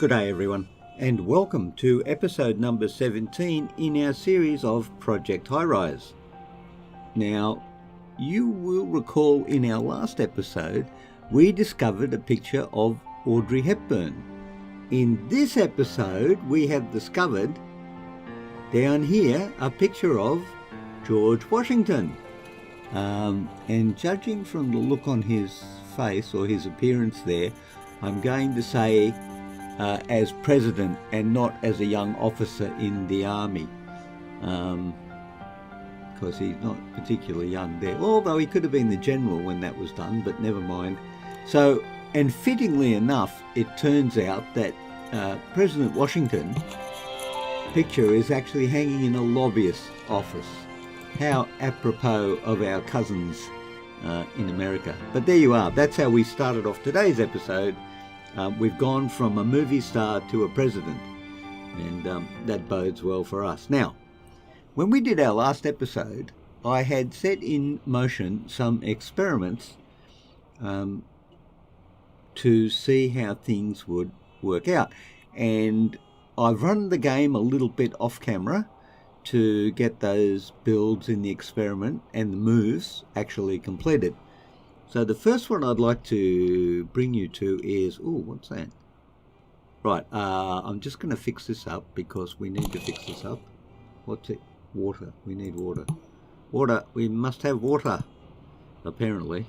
Good day everyone, and welcome to episode number 17 in our series of Project Highrise. Now, you will recall in our last episode, we discovered a picture of Audrey Hepburn. In this episode, we have discovered down here a picture of George Washington. And judging from the look on his face or his appearance there, I'm going to say as president and not as a young officer in the army, because he's not particularly young there, although he could have been the general when that was done, but never mind. So, and fittingly enough, it turns out that President Washington picture is actually hanging in a lobbyist's office. How apropos of our cousins in America. But there you are. That's how we started off today's episode. We've gone from a movie star to a president, and that bodes well for us. Now, when we did our last episode, I had set in motion some experiments to see how things would work out. And I've run the game a little bit off camera to get those builds in the experiment and the moves actually completed. So the first one I'd like to bring you to is, what's that? Right, I'm just going to fix this up because we need to fix this up. What's it? Water. We need water. Water. We must have water. Apparently.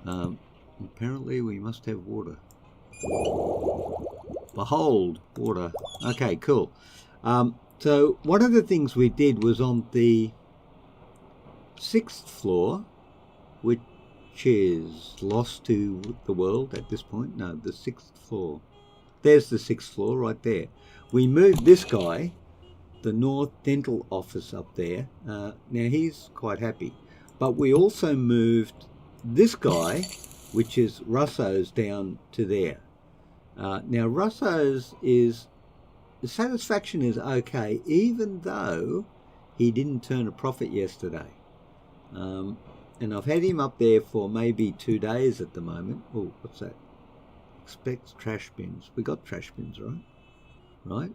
Apparently we must have water. Behold, water. Okay, cool. So one of the things we did was on the 6th floor, which is lost to the world at this point. No, the 6th floor. There's the 6th floor right there. We moved this guy, the North Dental Office, up there. Now he's quite happy. But we also moved this guy, which is Russo's, down to there. Now Russo's is, the satisfaction is okay, even though he didn't turn a profit yesterday. And I've had him up there for maybe 2 days at the moment. Oh, what's that? Expects trash bins. We got trash bins, right? Right?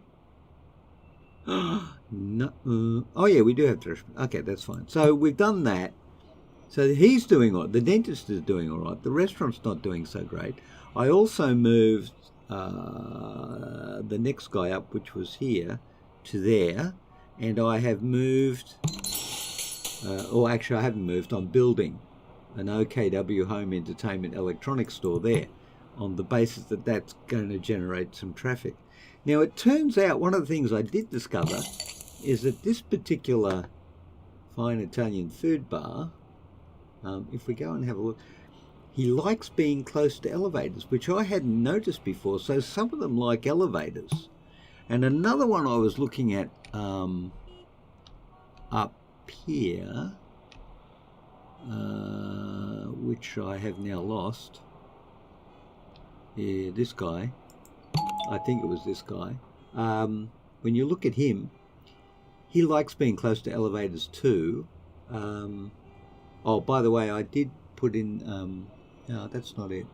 No. Oh yeah, we do have trash bins. Okay, that's fine. So we've done that. So he's doing all right. The dentist is doing all right. The restaurant's not doing so great. I also moved the next guy up, which was here, to there. And I have moved... actually I haven't moved, I'm building an OKW home entertainment electronics store there on the basis that that's going to generate some traffic. Now it turns out one of the things I did discover is that this particular fine Italian food bar, if we go and have a look, he likes being close to elevators, which I hadn't noticed before, so some of them like elevators. And another one I was looking at up here, which I have now lost. Yeah, this guy. I think it was this guy. When you look at him, he likes being close to elevators too. Oh, by the way, I did put in. No, that's not it.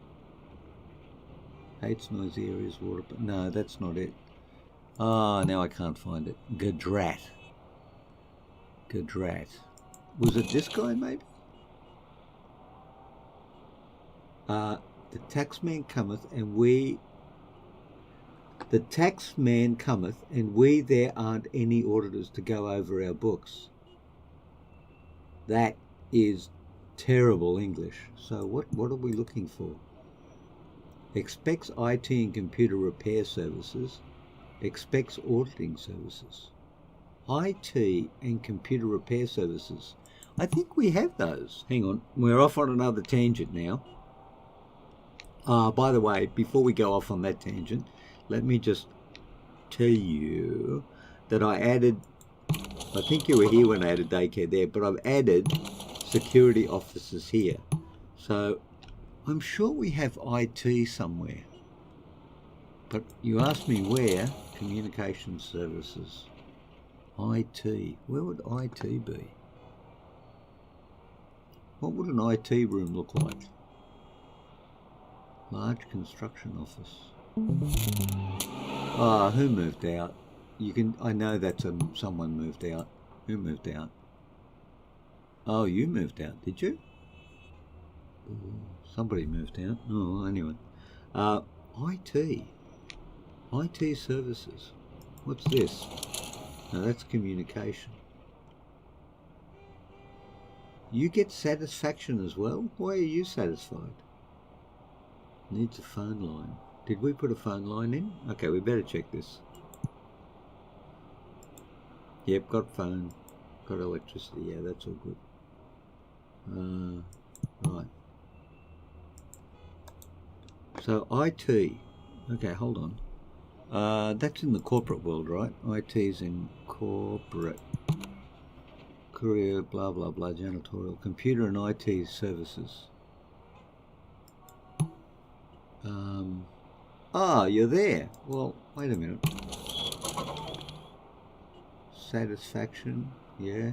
Hates noisy areas, water. But no, that's not it. Ah, now I can't find it. Gadrat. Was it this guy, maybe? The taxman cometh, and we... The taxman cometh, and we there aren't any auditors to go over our books. That is terrible English. So what are we looking for? Expects IT and computer repair services. Expects auditing services. IT and computer repair services. I think we have those. Hang on, we're off on another tangent now. By the way, before we go off on that tangent, let me just tell you that I added, I think you were here when I added daycare there, but I've added security officers here. So I'm sure we have IT somewhere. But you asked me where. Communication services. IT. Where would IT be? What would an IT room look like? Large construction office. Ah, who moved out? You can. I know that's someone moved out. Who moved out? Oh, you moved out, did you? Ooh, somebody moved out. Oh, anyway. IT. IT services. What's this? No, that's communication. You get satisfaction as well? Why are you satisfied? Needs a phone line. Did we put a phone line in? Okay, we better check this. Yep, got phone. Got electricity. Yeah, that's all good. Right. So IT. Okay, hold on. That's in the corporate world, right? IT's in corporate. Career, blah, blah, blah, janitorial. Computer and IT services. You're there. Well, wait a minute. Satisfaction, yeah.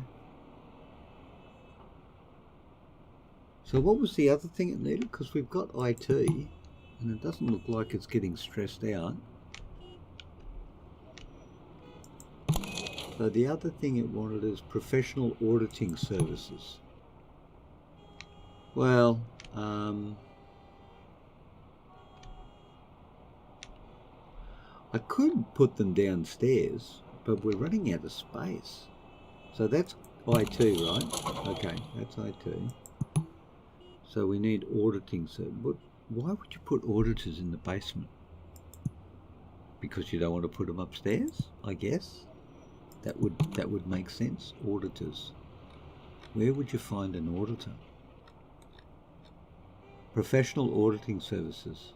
So what was the other thing it needed? Because we've got IT, and it doesn't look like it's getting stressed out. So the other thing it wanted is professional auditing services. Well, I could put them downstairs, but we're running out of space. So that's IT, right? Okay, that's IT. So we need auditing. So why would you put auditors in the basement? Because you don't want to put them upstairs, I guess. That would make sense. Auditors. Where would you find an auditor? Professional auditing services.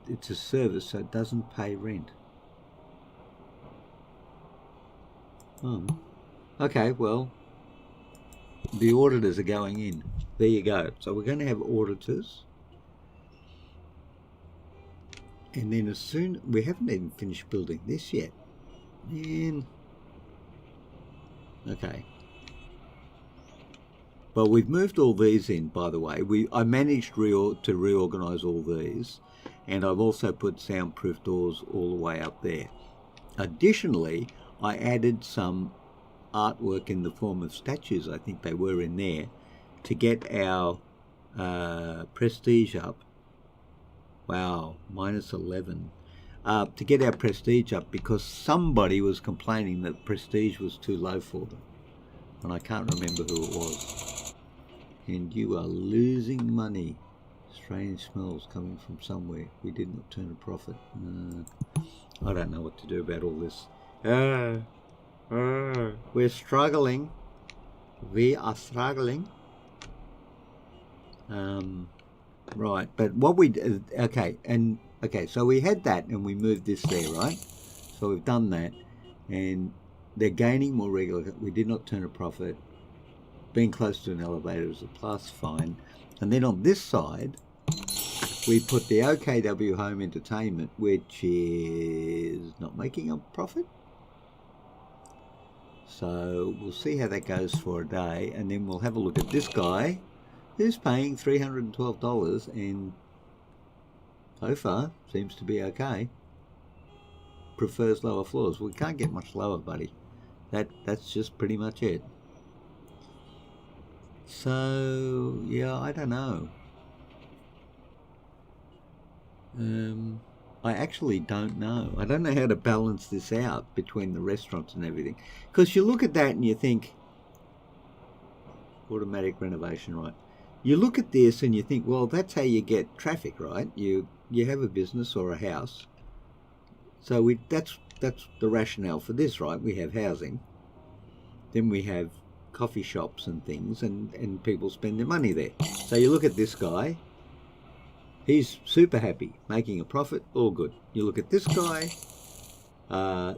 It's a service, so it doesn't pay rent. Oh. Okay, well, the auditors are going in. There you go. So we're going to have auditors. And then as soon... We haven't even finished building this yet. Man. Okay. Well, we've moved all these in, by the way. I managed to reorganize all these. And I've also put soundproof doors all the way up there. Additionally, I added some artwork in the form of statues, I think they were in there, to get our prestige up. Wow, -11. To get our prestige up because somebody was complaining that prestige was too low for them. And I can't remember who it was. And you are losing money. Strange smells coming from somewhere. We did not turn a profit. I don't know what to do about all this. We're struggling. We are struggling. Right, but what we did, okay, so we had that and we moved this there, right? So we've done that, and they're gaining more regular. We did not turn a profit. Being close to an elevator is a plus, fine. And then on this side, we put the OKW Home Entertainment, which is not making a profit. So we'll see how that goes for a day, and then we'll have a look at this guy who's paying $312 and so far seems to be okay. Prefers lower floors. We can't get much lower, buddy. That's just pretty much it. So yeah, I don't know. I actually don't know. I don't know how to balance this out between the restaurants and everything. Because you look at that and you think, automatic renovation, right? You look at this and you think, well, that's how you get traffic, right? You have a business or a house. So that's the rationale for this, right? We have housing. Then we have coffee shops and things, and people spend their money there. So you look at this guy. He's super happy, making a profit, all good. You look at this guy,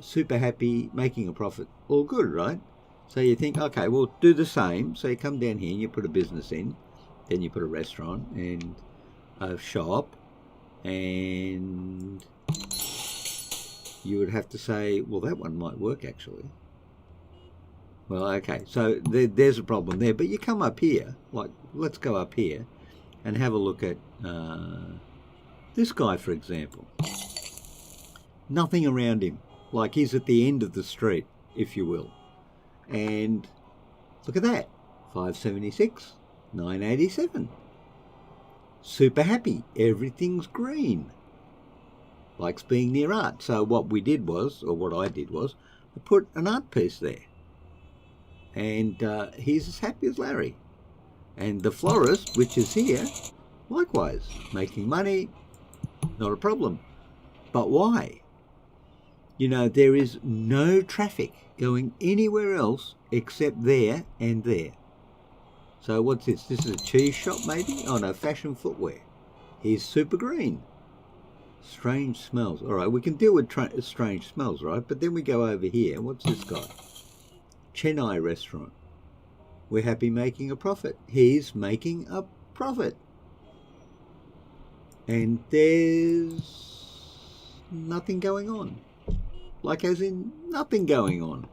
super happy, making a profit, all good, right? So you think, okay, we'll do the same. So you come down here and you put a business in, then you put a restaurant and a shop, and you would have to say, well, that one might work actually. Well, okay, so there's a problem there. But you come up here, like, let's go up here and have a look at This guy, for example, nothing around him. Like he's at the end of the street, if you will. And look at that, 576, 987. Super happy, everything's green. Likes being near art. So what we did was, or what I did was, I put an art piece there. And he's as happy as Larry. And the florist, which is here, likewise, making money, not a problem. But why? You know, there is no traffic going anywhere else except there and there. So what's this? This is a cheese shop maybe? Oh no, fashion footwear. Here's super green. Strange smells. All right, we can deal with strange smells, right? But then we go over here. What's this guy? Chennai restaurant. We're happy making a profit. He's making a profit. And there's nothing going on. Like as in nothing going on.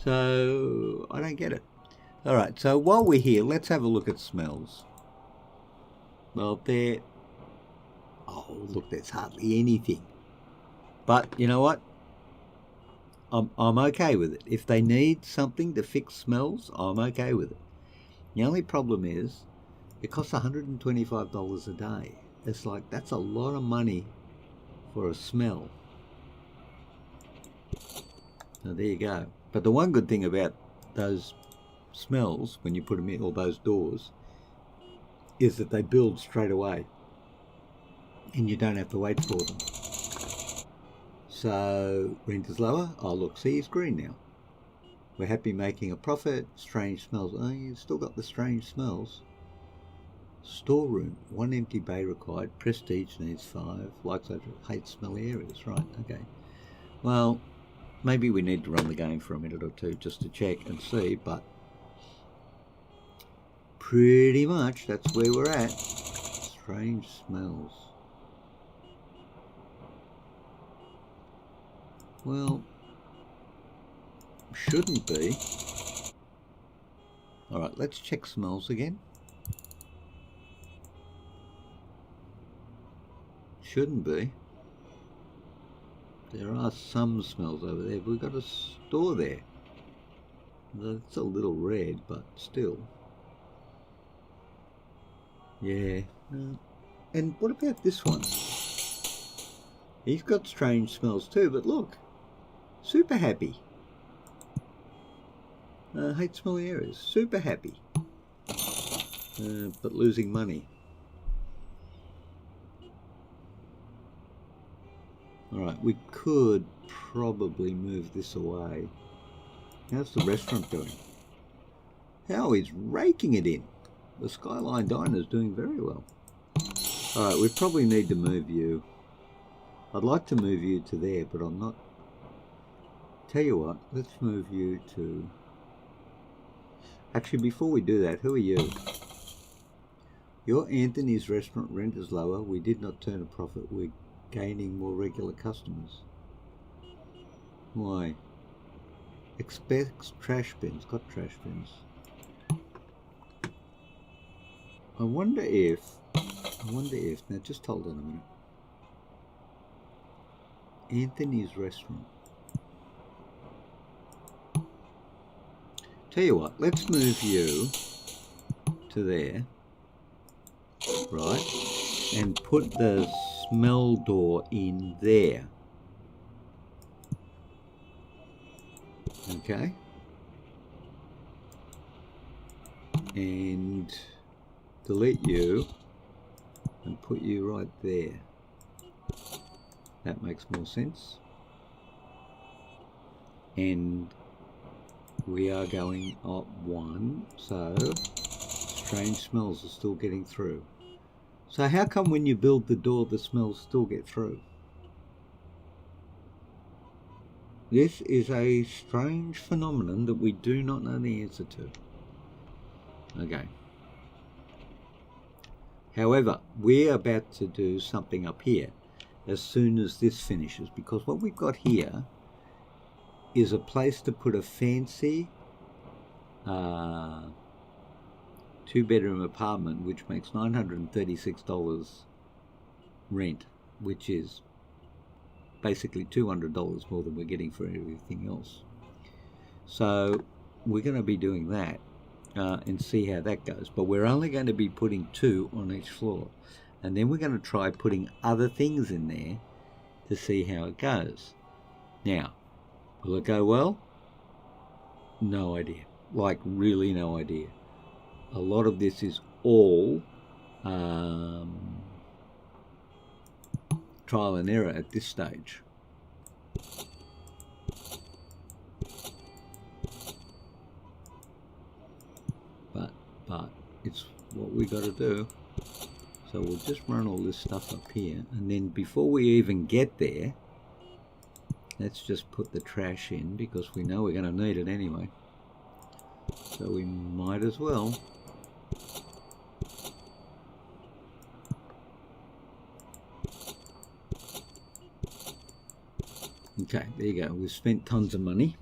So I don't get it. All right, so while we're here, let's have a look at smells. Well, there... Oh, look, there's hardly anything. But you know what? I'm okay with it. If they need something to fix smells, I'm okay with it. The only problem is it costs $125 a day. It's like, that's a lot of money for a smell. So there you go. But the one good thing about those smells, when you put them in, all those doors, is that they build straight away. And you don't have to wait for them. So rent is lower. Oh look, see, it's green now. We're happy making a profit. Strange smells. Oh, you've still got the strange smells. Storeroom, 1 empty bay required. Prestige needs 5. Likes over hate smelly areas. Right, okay. Well, maybe we need to run the game for a minute or two just to check and see, but pretty much that's where we're at. Strange smells. Well, shouldn't be. Alright, let's check smells again. Shouldn't be. There are some smells over there. We've got a store there. It's a little red, but still. Yeah. And what about this one? He's got strange smells too, but look. Super happy. Hate smelly areas. Super happy. But losing money. Alright, we could probably move this away. How's the restaurant doing? How he's raking it in. The Skyline Diner's doing very well. Alright, we probably need to move you. I'd like to move you to there, but I'm not. Tell you what, let's move you to... Actually, before we do that, who are you? Your Anthony's restaurant rent is lower. We did not turn a profit. We're gaining more regular customers. Why? Expects trash bins. Got trash bins. I wonder if... Now just hold on a minute. Anthony's restaurant. Tell you what, let's move you to there, right, and put the smell door in there. Okay. And delete you and put you right there. That makes more sense. And we are going up 1, so strange smells are still getting through. So how come when you build the door the smells still get through? This is a strange phenomenon that we do not know the answer to. Okay. However, we're about to do something up here as soon as this finishes, because what we've got here is a place to put a fancy 2-bedroom apartment, which makes $936 rent, which is basically $200 more than we're getting for everything else. So we're going to be doing that and see how that goes. But we're only going to be putting 2 on each floor. And then we're going to try putting other things in there to see how it goes. Now, will it go well? No idea. Like, really no idea. A lot of this is all trial and error at this stage. But it's what we got to do. So we'll just run all this stuff up here, and then before we even get there, let's just put the trash in, because we know we're going to need it anyway. So we might as well. Okay, there you go. We've spent tons of money,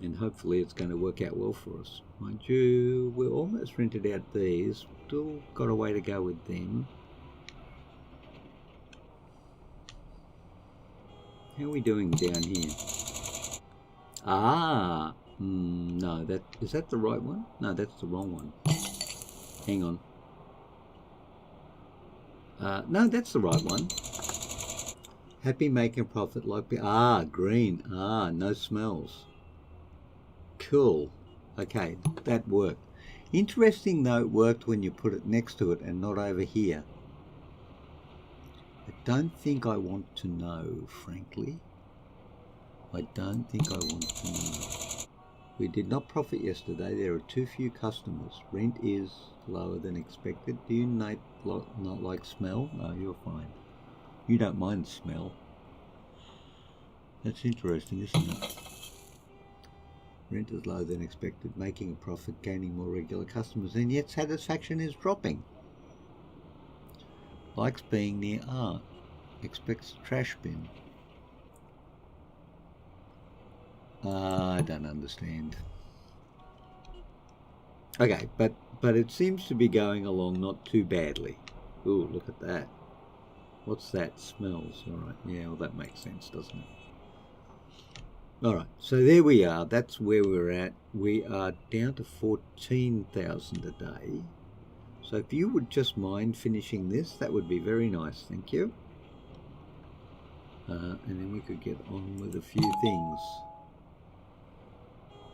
and hopefully it's going to work out well for us. Mind you, we're almost rented out these. Still got a way to go with them. How are we doing down here? Ah, no, is that the right one? No, that's the wrong one. Hang on. No, that's the right one. Happy making a profit like... green. No smells. Cool. Okay, that worked. Interesting though, it worked when you put it next to it and not over here. I don't think I want to know, frankly. I don't think I want to know. We did not profit yesterday. There are too few customers. Rent is lower than expected. Do you not like smell? No, you're fine. You don't mind smell. That's interesting, isn't it? Rent is lower than expected, making a profit, gaining more regular customers, and yet satisfaction is dropping. Likes being near art. Expects a trash bin. I don't understand. Okay, but it seems to be going along not too badly. Ooh, look at that. What's that? Smells. All right. Yeah, well, that makes sense, doesn't it? All right. So there we are. That's where we're at. We are down to 14,000 a day. So if you would just mind finishing this, that would be very nice. Thank you. And then we could get on with a few things.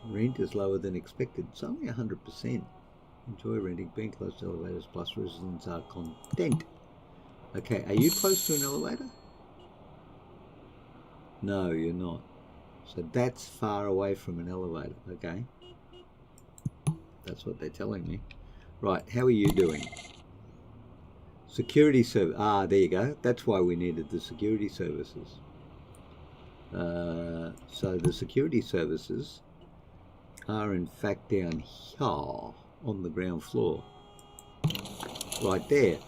Rent is lower than expected. It's only 100%. Enjoy renting, being close to elevators, plus residents are content. Okay, are you close to an elevator? No, you're not. So that's far away from an elevator, okay? That's what they're telling me. Right, how are you doing? Security service. There you go. That's why we needed the security services. So the security services are in fact down here on the ground floor. Right there.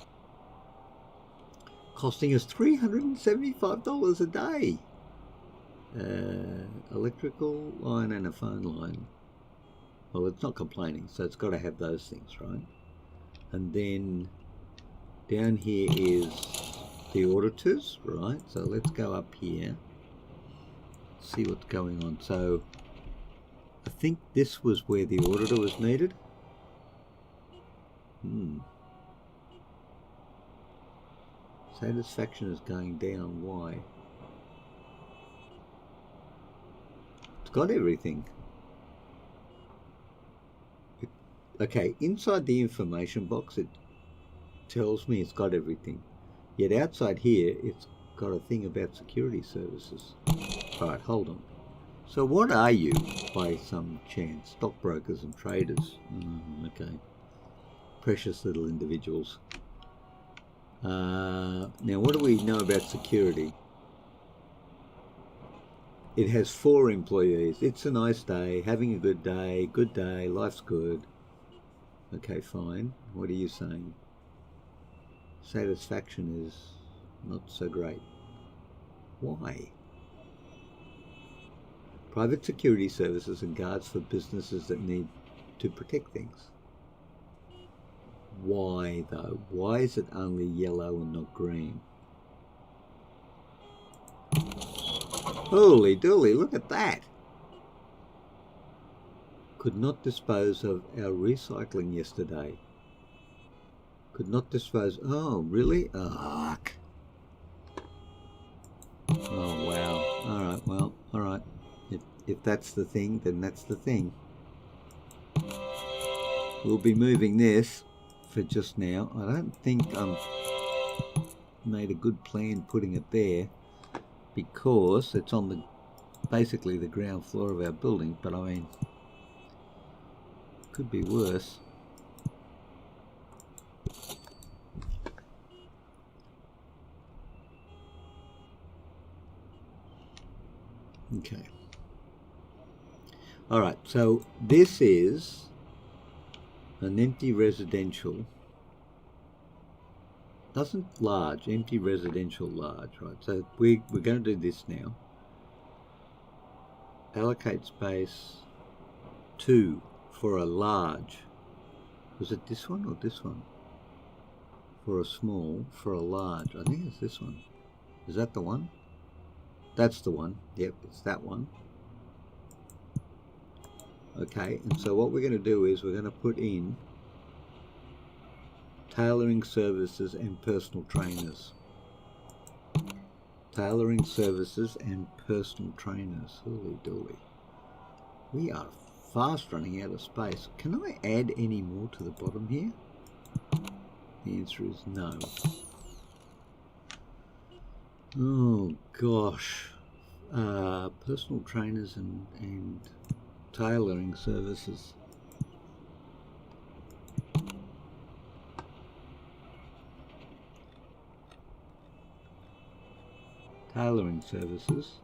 Costing us $375 a day. Electrical line and a phone line. Well, it's not complaining, so it's got to have those things, right? And then down here is the auditors, right? So let's go up here, see what's going on. So I think this was where the auditor was needed. Satisfaction is going down. Why? It's got everything. Okay, inside the information box it tells me it's got everything. Yet outside here it's got a thing about security services. Alright, hold on. So what are you, by some chance? Stockbrokers and traders. Okay. Precious little individuals. Now what do we know about security? It has 4 employees. It's a nice day, having a good day, life's good. Okay, fine. What are you saying? Satisfaction is not so great. Why? Private security services and guards for businesses that need to protect things. Why though? Why is it only yellow and not green? Holy dooly, look at that! Could not dispose of our recycling yesterday. Could not dispose... Oh, really? Ugh. Oh, wow. Alright, well, alright. If that's the thing, then that's the thing. We'll be moving this for just now. I don't think I made a good plan putting it there because it's on the basically the ground floor of our building, but I mean, could be worse. Okay. All right, so this is an empty residential. Doesn't large, empty residential large, right? So we're going to do this now. Allocate space 2 for a large. Was it this one or this one? For a small, for a large. I think it's this one. Is that the one? That's the one. Yep, it's that one. Okay, and so what we're going to do is we're going to put in tailoring services and personal trainers. Tailoring services and personal trainers. Holy dooly. We are fast running out of space. Can I add any more to the bottom here? The answer is no. Oh gosh. Personal trainers and tailoring services. Tailoring services.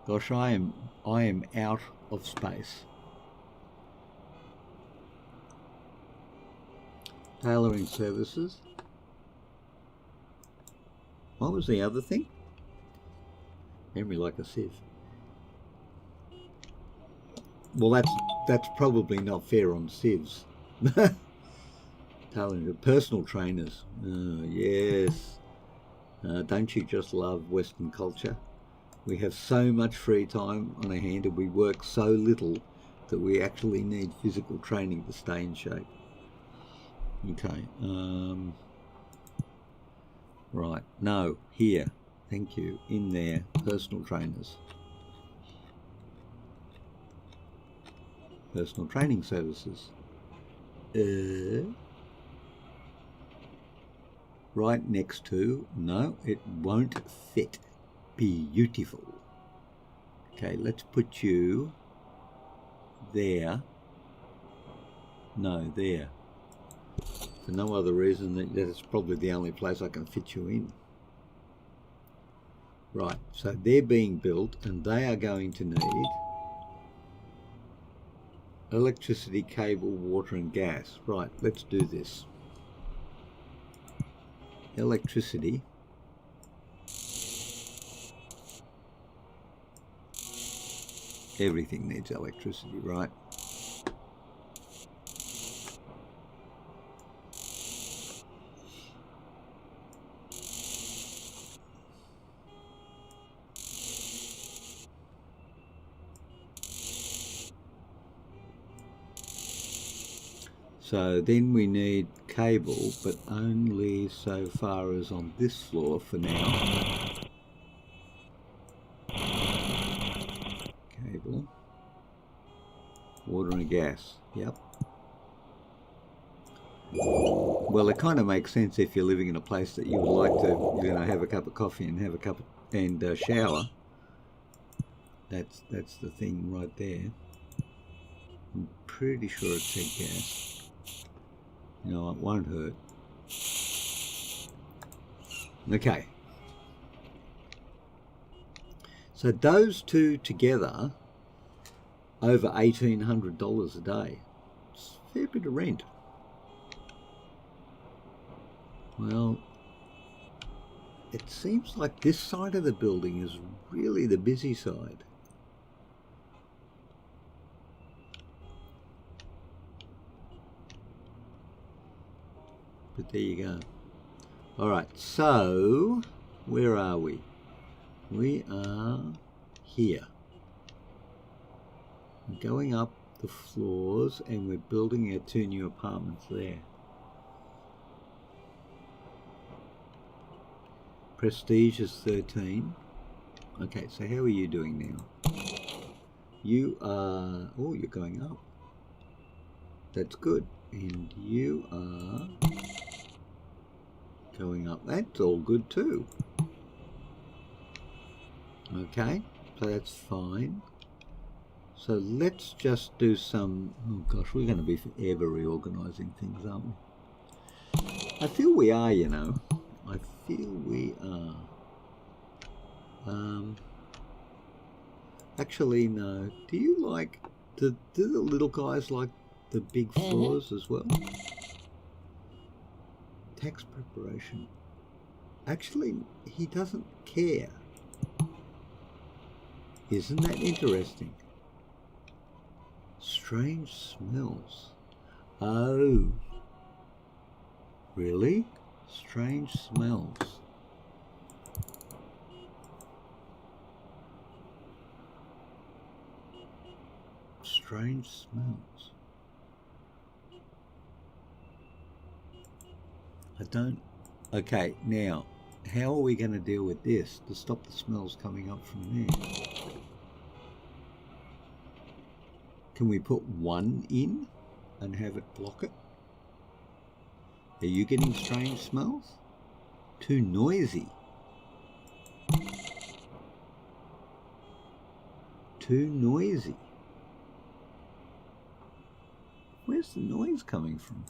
Gosh, I am out of space. Tailoring services. What was the other thing? Memory like a sieve. Well, that's probably not fair on sieves. Tailoring, personal trainers. Yes. Don't you just love Western culture? We have so much free time on our hand and we work so little that we actually need physical training to stay in shape. Okay. Right. No. Here. Thank you. In there. Personal trainers. Personal training services. Right next to... No, it won't fit. Beautiful. Okay, let's put you there. No, there. For no other reason that that's probably the only place I can fit you in. Right, so they're being built and they are going to need electricity, cable, water and gas. Right, let's do this. Electricity. Everything needs electricity, right? So then we need cable, but only so far as on this floor for now. Cable, water and gas, yep. Well, it kind of makes sense if you're living in a place that you would like to, you know, have a cup of coffee and have a cup of, and shower. That's the thing right there. I'm pretty sure it said gas. You know, it won't hurt. Okay. So those two together, over $1,800 a day. It's a fair bit of rent. Well, it seems like this side of the building is really the busy side. But there you go. All right, so where are we? We are here. We're going up the floors and we're building our 2 new apartments there. Prestige is 13. Okay, so how are you doing now? You are, oh, you're going up. That's good. And you are going up. That's all good too. Okay, so that's fine. So let's just do some, oh gosh, we're going to be forever reorganizing things, aren't we? I feel we are, you know. I feel we are. Actually, no. Do you like, do the little guys like the big floors as well? Tax preparation. Actually, he doesn't care. Isn't that interesting? Strange smells. Oh. Really? Strange smells. Strange smells. I don't... Okay, now, how are we going to deal with this to stop the smells coming up from there? Can we put 1 in and have it block it? Are you getting strange smells? Too noisy. Too noisy. Where's the noise coming from?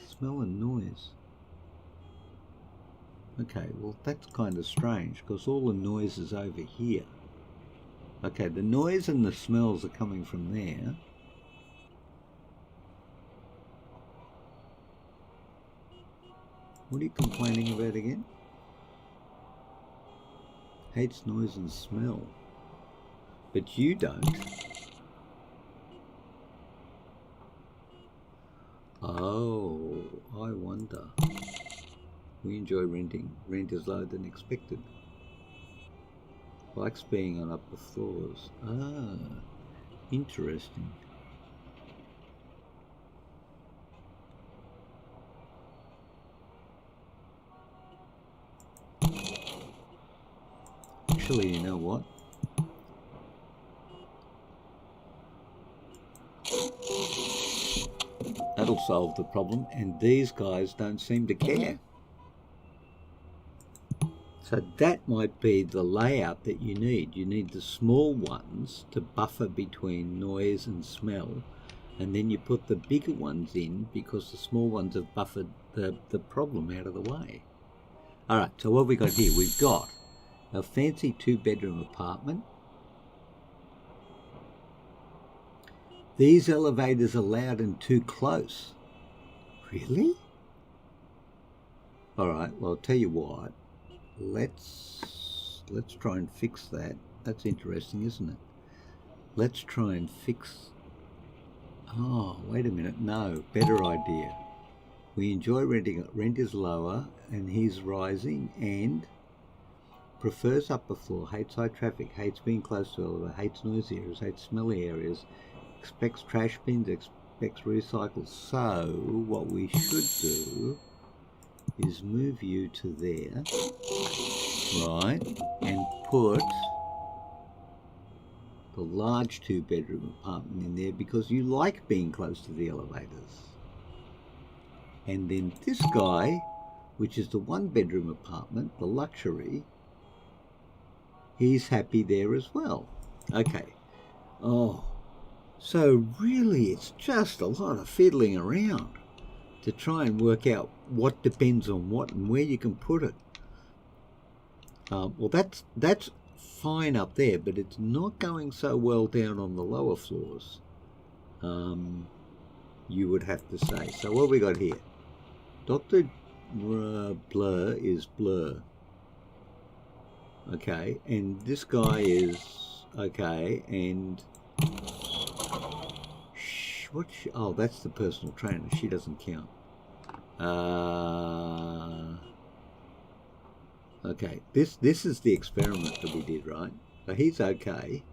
Smell and noise. Okay, well that's kind of strange because all the noise is over here. Okay, the noise and the smells are coming from there. What are you complaining about again? Hates noise and smell. But you don't. Oh, I wonder. We enjoy renting. Rent is lower than expected. Likes being on upper floors. Ah, interesting. Actually, you know what? That'll solve the problem, and these guys don't seem to care. So that might be the layout that you need. You need the small ones to buffer between noise and smell, and then you put the bigger ones in because the small ones have buffered the problem out of the way. All right, so what have we got here? We've got a fancy 2-bedroom apartment. These elevators are loud and too close. Really? All right, well, I'll tell you what. Let's try and fix that. That's interesting, isn't it? Let's try and fix... Oh, wait a minute. No, better idea. We enjoy renting. Rent is lower and he's rising and prefers upper floor, hates high traffic, hates being close to elevator, hates noisy areas, hates smelly areas, expects trash bins, expects recycles. So what we should do is move you to there, right, and put the large 2-bedroom apartment in there because you like being close to the elevators. And then this guy, which is the 1-bedroom apartment, the luxury, he's happy there as well. Okay. Oh, so really it's just a lot of fiddling around to try and work out what depends on what and where you can put it. Well, that's fine up there, but it's not going so well down on the lower floors, you would have to say. So what have we got here? Dr. Blur is Blur. Okay, and this guy is okay, and oh, that's the personal trainer. She doesn't count. Okay, this is the experiment that we did, right? So he's okay.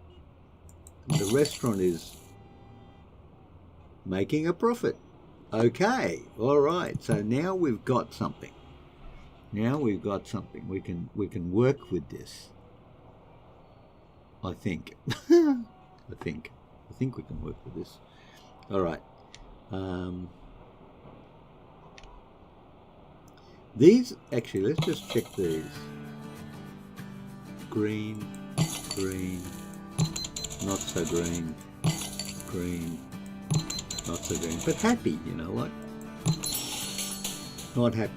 The restaurant is making a profit. Okay, all right. So now we've got something. Now we've got something. We can work with this. I think. I think we can work with this. All right. These, actually, let's just check these. Green, green, not so green, green, not so green, but happy, you know, like, not happy.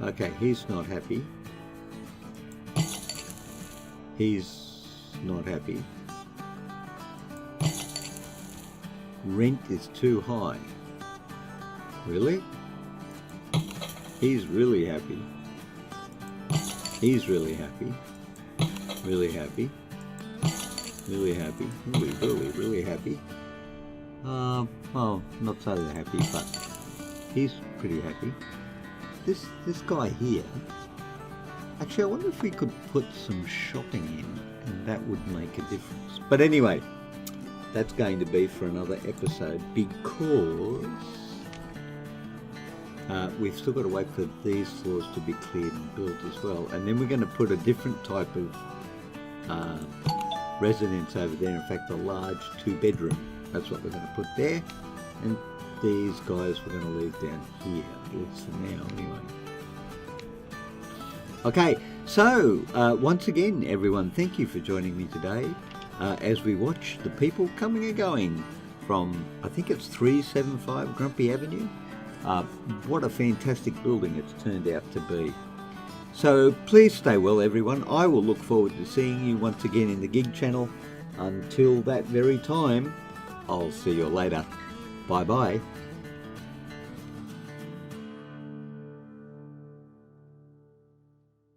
Okay, he's not happy. He's not happy. Rent is too high. Really? He's really happy. He's really happy. Really happy. Really happy. Really happy. Well, not so happy, but he's pretty happy. This guy here. Actually, I wonder if we could put some shopping in, and that would make a difference. But anyway, that's going to be for another episode, because we've still got to wait for these floors to be cleared and built as well. And then we're going to put a different type of residence over there. In fact, a large 2-bedroom. That's what we're going to put there. And these guys we're going to leave down here, at least for now anyway. Okay, so once again, everyone, thank you for joining me today as we watch the people coming and going from, I think it's 375 Grumpy Avenue. What a fantastic building it's turned out to be. So please stay well, everyone. I will look forward to seeing you once again in the Gig channel. Until that very time, I'll see you later. Bye-bye.